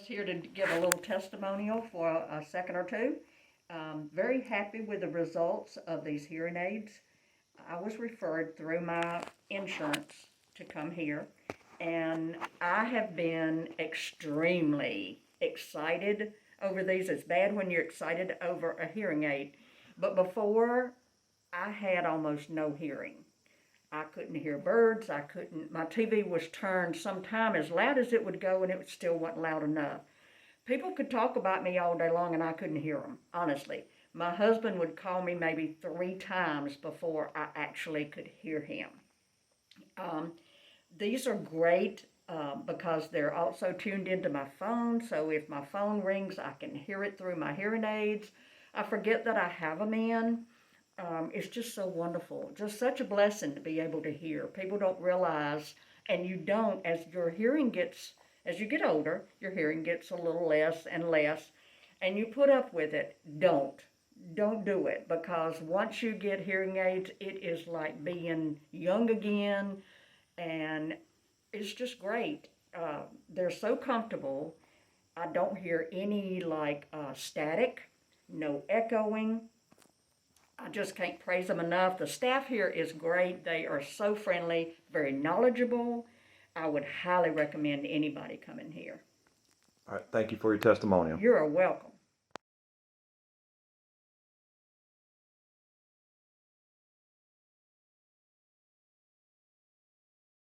here to give a little testimonial for a second or two. Very happy with the results of these hearing aids. I was referred through my insurance to come here, and I have been extremely excited over these. It's bad when you're excited over a hearing aid, but before I had almost no hearing. I couldn't hear birds. My TV was turned sometime as loud as it would go, and it still wasn't loud enough. People could talk about me all day long, and I couldn't hear them, honestly. My husband would call me maybe 3 times before I actually could hear him. These are great because they're also tuned into my phone, so if my phone rings, I can hear it through my hearing aids. I forget that I have them in. It's just so wonderful. Just such a blessing to be able to hear. People don't realize, and you don't, as you get older, your hearing gets a little less and less, and you put up with it. Don't do it, because once you get hearing aids, it is like being young again, and it's just great. They're so comfortable. I don't hear any static, no echoing. I just can't praise them enough. The staff here is great. They are so friendly, very knowledgeable. I would highly recommend anybody coming here. All right, thank you for your testimonial. You're welcome.